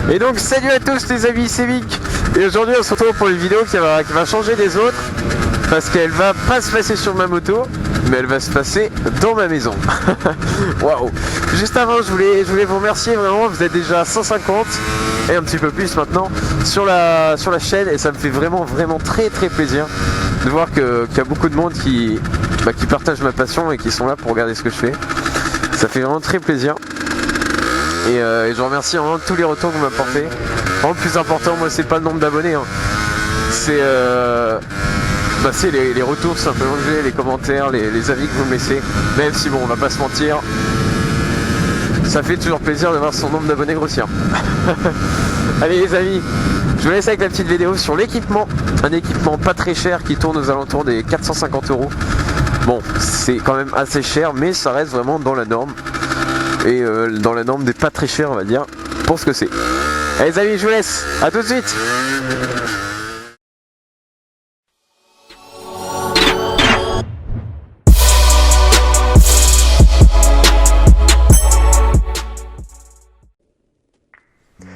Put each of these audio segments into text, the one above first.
Et donc salut à tous les amis, c'est Vic. Et aujourd'hui on se retrouve pour une vidéo qui va changer des autres. Parce qu'elle va pas se passer sur ma moto, mais elle va se passer dans ma maison. Waouh. Juste avant je voulais vous remercier vraiment, vous êtes déjà 150 et un petit peu plus maintenant sur la chaîne. Et ça me fait vraiment très plaisir de voir qu'il y a beaucoup de monde qui partagent ma passion et qui sont là pour regarder ce que je fais. Ça fait vraiment très plaisir. Et je remercie vraiment tous les retours que vous m'apportez. Vraiment le plus important, moi c'est pas le nombre d'abonnés, hein. C'est les retours simplement que j'ai, les commentaires, les avis que vous me laissez. Même si bon, on va pas se mentir, ça fait toujours plaisir de voir son nombre d'abonnés grossir. Allez les amis, je vous laisse avec la petite vidéo sur l'équipement. Un équipement pas très cher qui tourne aux alentours des 450 €. Bon, c'est quand même assez cher, mais ça reste vraiment dans la norme. Et dans la norme des pas très chers, on va dire, pour ce que c'est. Allez les amis, je vous laisse, à tout de suite.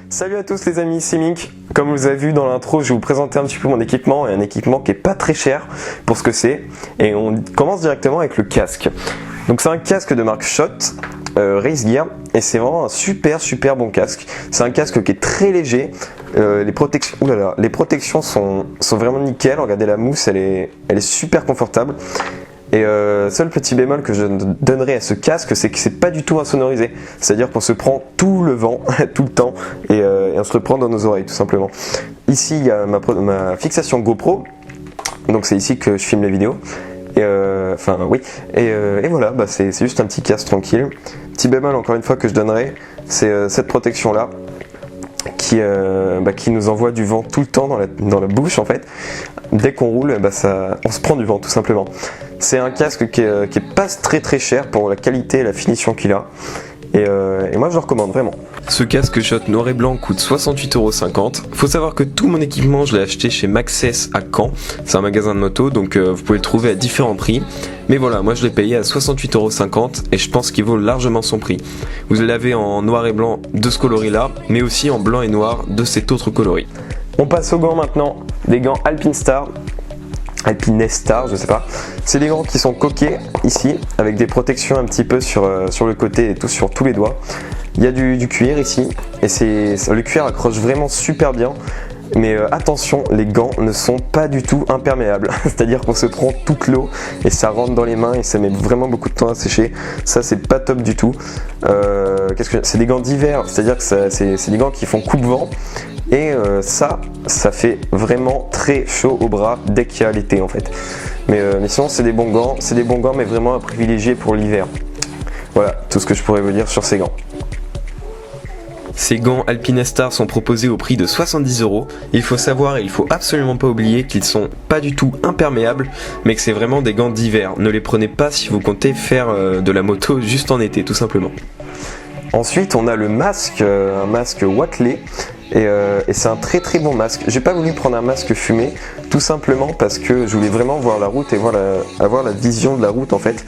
Salut à tous les amis, c'est Mink. Comme vous avez vu dans l'intro, je vais vous présenter un petit peu mon équipement, et un équipement qui est pas très cher pour ce que c'est. Et on commence directement avec le casque. Donc c'est un casque de marque Shot, Race Gear, et c'est vraiment un super bon casque. C'est un casque qui est très léger. Les protections sont vraiment nickel. Regardez la mousse, elle est super confortable. Et seul petit bémol que je donnerai à ce casque, c'est que c'est pas du tout insonorisé. C'est-à-dire qu'on se prend tout le vent, tout le temps, et on se le prend dans nos oreilles tout simplement. Ici il y a ma fixation GoPro, donc c'est ici que je filme les vidéos. Et voilà, c'est juste un petit casque tranquille. Petit bémol encore une fois que je donnerai, c'est cette protection là qui nous envoie du vent tout le temps dans la bouche en fait. Dès qu'on roule, on se prend du vent tout simplement. C'est un casque qui est pas très cher pour la qualité et la finition qu'il a. Et moi je le recommande vraiment. Ce casque Shot noir et blanc coûte 68,50 €. Faut savoir que tout mon équipement je l'ai acheté chez Maxxis à Caen. C'est un magasin de moto, donc vous pouvez le trouver à différents prix. Mais voilà, moi je l'ai payé à 68,50 € et je pense qu'il vaut largement son prix. Vous l'avez en noir et blanc de ce coloris là, mais aussi en blanc et noir de cet autre coloris. On passe aux gants maintenant, des gants Alpinestar, je sais pas. C'est des gants qui sont coqués ici, avec des protections un petit peu sur le côté et sur tous les doigts. Il y a du cuir ici, et le cuir accroche vraiment super bien. Mais attention, les gants ne sont pas du tout imperméables. C'est-à-dire qu'on se prend toute l'eau et ça rentre dans les mains et ça met vraiment beaucoup de temps à sécher. Ça c'est pas top du tout. C'est des gants d'hiver, c'est-à-dire que c'est des gants qui font coupe-vent. Et ça fait vraiment très chaud au bras dès qu'il y a l'été en fait. Mais sinon c'est des bons gants, mais vraiment à privilégier pour l'hiver. Voilà tout ce que je pourrais vous dire sur ces gants. Ces gants Alpinestar sont proposés au prix de 70 €. Il faut savoir et il faut absolument pas oublier qu'ils sont pas du tout imperméables, mais que c'est vraiment des gants d'hiver. Ne les prenez pas si vous comptez faire de la moto juste en été tout simplement. Ensuite on a le masque, un masque Watley. Et c'est un très bon masque. J'ai pas voulu prendre un masque fumé, tout simplement parce que je voulais vraiment voir la route et avoir la vision de la route en fait,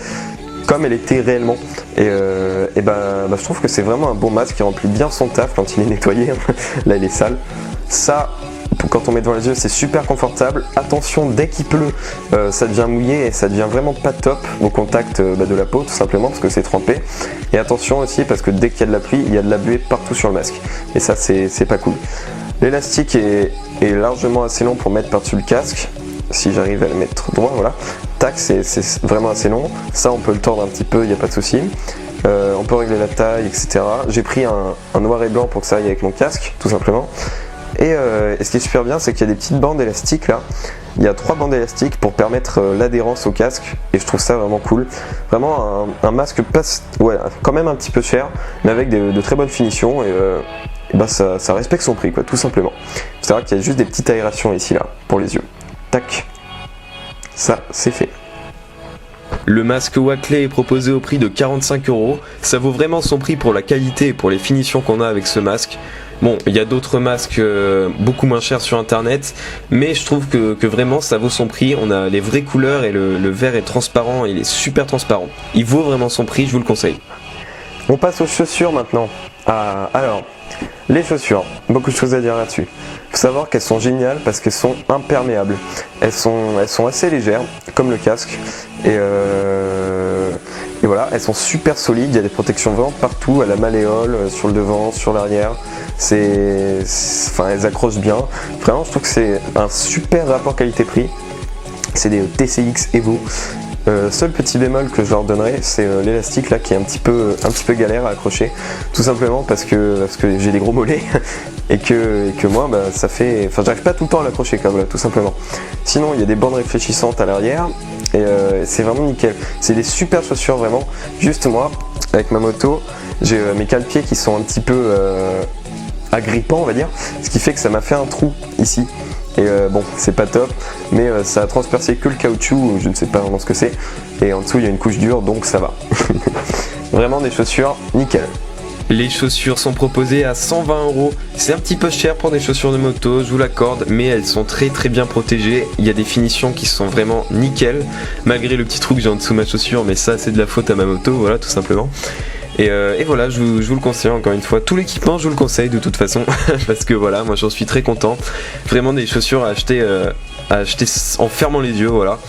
comme elle était réellement. Et je trouve que c'est vraiment un bon masque qui remplit bien son taf quand il est nettoyé. Là il est sale. Ça, quand on met devant les yeux, c'est super confortable. Attention, dès qu'il pleut, ça devient mouillé et ça devient vraiment pas top au contact de la peau tout simplement parce que c'est trempé. Et attention aussi parce que dès qu'il y a de la pluie, il y a de la buée partout sur le masque. Et ça c'est pas cool. L'élastique est largement assez long pour mettre par-dessus le casque. Si j'arrive à le mettre droit, voilà. Tac, c'est vraiment assez long. Ça on peut le tordre un petit peu, il n'y a pas de souci. On peut régler la taille, etc. J'ai pris un noir et blanc pour que ça aille avec mon casque, tout simplement. Et ce qui est super bien, c'est qu'il y a des petites bandes élastiques là. Il y a 3 bandes élastiques pour permettre l'adhérence au casque et je trouve ça vraiment cool. Vraiment un masque quand même un petit peu cher, mais avec de très bonnes finitions et ça respecte son prix quoi, tout simplement. C'est vrai qu'il y a juste des petites aérations ici là pour les yeux. Tac, ça c'est fait. Le masque Watley est proposé au prix de 45 €. Ça vaut vraiment son prix pour la qualité et pour les finitions qu'on a avec ce masque. Bon, il y a d'autres masques beaucoup moins chers sur internet, mais je trouve que vraiment ça vaut son prix. On a les vraies couleurs et le verre est transparent, il est super transparent. Il vaut vraiment son prix, je vous le conseille. On passe aux chaussures maintenant. Alors, les chaussures, beaucoup de choses à dire là-dessus. Faut savoir qu'elles sont géniales parce qu'elles sont imperméables. Elles sont assez légères, comme le casque. Et voilà, elles sont super solides. Il y a des protections vraiment partout, à la malléole, sur le devant, sur l'arrière. Enfin, elles accrochent bien. Vraiment, je trouve que c'est un super rapport qualité-prix. C'est des TCX Evo. Seul petit bémol que je leur donnerais, c'est l'élastique là qui est un petit peu galère à accrocher, tout simplement parce que j'ai des gros mollets et que moi ça fait, enfin j'arrive pas tout le temps à l'accrocher comme là, tout simplement. Sinon il y a des bandes réfléchissantes à l'arrière et c'est vraiment nickel. C'est des super chaussures vraiment. Juste moi avec ma moto, j'ai mes cale-pieds qui sont un petit peu agrippants on va dire, ce qui fait que ça m'a fait un trou ici. Et bon, c'est pas top, mais ça a transpercé que le caoutchouc, je ne sais pas vraiment ce que c'est. Et en dessous, il y a une couche dure, donc ça va. Vraiment des chaussures nickel. Les chaussures sont proposées à 120 €. C'est un petit peu cher pour des chaussures de moto, je vous l'accorde, mais elles sont très bien protégées. Il y a des finitions qui sont vraiment nickel, malgré le petit trou que j'ai en dessous de ma chaussure, mais ça c'est de la faute à ma moto, voilà, tout simplement. Et voilà, je vous le conseille encore une fois. Tout l'équipement, je vous le conseille de toute façon, parce que voilà, moi j'en suis très content. Vraiment des chaussures à acheter en fermant les yeux, voilà.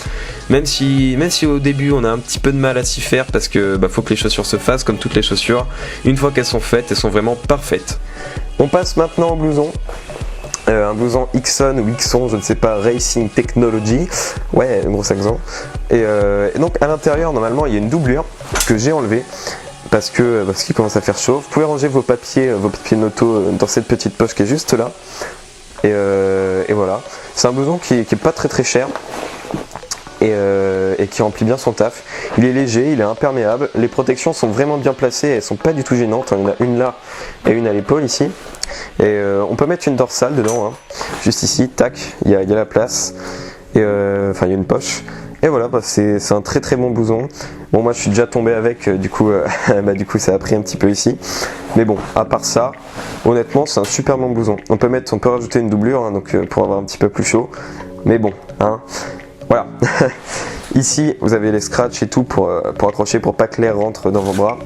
Même si au début on a un petit peu de mal à s'y faire, parce que faut que les chaussures se fassent comme toutes les chaussures. Une fois qu'elles sont faites, elles sont vraiment parfaites. On passe maintenant au blouson. Un blouson Ixon ou Ixon, je ne sais pas, Racing Technology. Ouais, un gros accent. Et donc à l'intérieur, normalement, il y a une doublure que j'ai enlevée. Parce qu'il commence à faire chaud. Vous pouvez ranger vos papiers de moto dans cette petite poche qui est juste là. Et voilà. C'est un blouson qui est pas très cher et qui remplit bien son taf. Il est léger, il est imperméable. Les protections sont vraiment bien placées, elles sont pas du tout gênantes. Il y en a une là et une à l'épaule ici. Et on peut mettre une dorsale dedans, hein. Juste ici, tac, il y a la place. Et enfin, il y a une poche. Et voilà, c'est un très bon blouson. Bon, moi je suis déjà tombé avec, du coup ça a pris un petit peu ici. Mais bon, à part ça, honnêtement c'est un super bon blouson. On peut rajouter une doublure, hein, donc pour avoir un petit peu plus chaud. Mais bon, hein, voilà. Ici vous avez les scratchs et tout pour accrocher, pour pas que l'air rentre dans vos bras.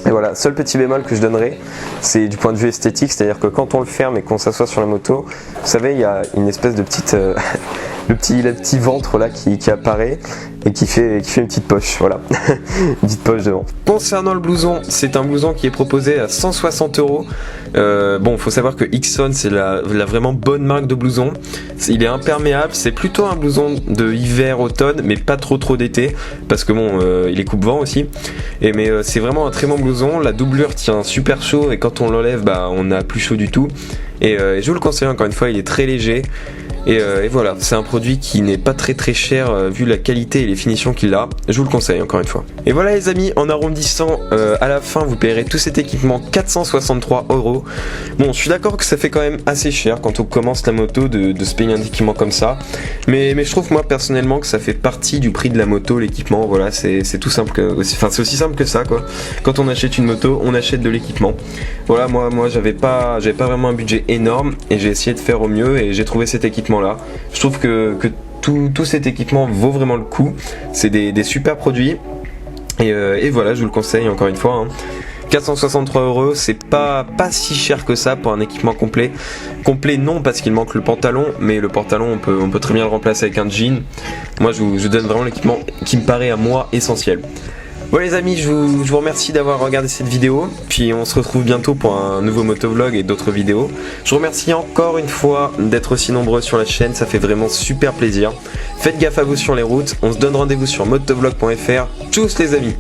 Et voilà, seul petit bémol que je donnerai, c'est du point de vue esthétique, c'est-à-dire que quand on le ferme et qu'on s'assoit sur la moto, vous savez, il y a une espèce de petite, le petit ventre là qui apparaît et qui fait une petite poche, voilà, une petite poche devant. Concernant le blouson, c'est un blouson qui est proposé à 160 €. Bon, faut savoir que Ixon c'est la vraiment bonne marque de blouson. Il est imperméable, c'est plutôt un blouson de hiver, automne, mais pas trop d'été, parce que bon, il est coupe-vent aussi. Mais c'est vraiment un très bon blouson. La doublure tient super chaud et quand on l'enlève, on n'a plus chaud du tout. Et je vous le conseille encore une fois, il est très léger. Et voilà, c'est un produit qui n'est pas très cher vu la qualité et les finitions qu'il a. Je vous le conseille encore une fois. Et voilà les amis, en arrondissant, à la fin vous payerez tout cet équipement 463 €. Bon, je suis d'accord que ça fait quand même assez cher quand on commence la moto de se payer un équipement comme ça. Mais je trouve moi personnellement que ça fait partie du prix de la moto, l'équipement. Voilà, c'est tout simple c'est aussi simple que ça quoi. Quand on achète une moto, on achète de l'équipement. Voilà, moi j'avais pas vraiment un budget énorme et j'ai essayé de faire au mieux et j'ai trouvé cet équipement là. Je trouve que tout cet équipement vaut vraiment le coup. C'est des super produits et voilà, je vous le conseille encore une fois, hein. 463 €, c'est pas si cher que ça pour un équipement complet. Complet non, parce qu'il manque le pantalon, mais le pantalon on peut très bien le remplacer avec un jean. Moi je donne vraiment l'équipement qui me paraît à moi essentiel. Voilà les amis, je vous remercie d'avoir regardé cette vidéo, puis on se retrouve bientôt pour un nouveau motovlog et d'autres vidéos. Je vous remercie encore une fois d'être aussi nombreux sur la chaîne, ça fait vraiment super plaisir. Faites gaffe à vous sur les routes, on se donne rendez-vous sur motovlog.fr. Tchuss les amis.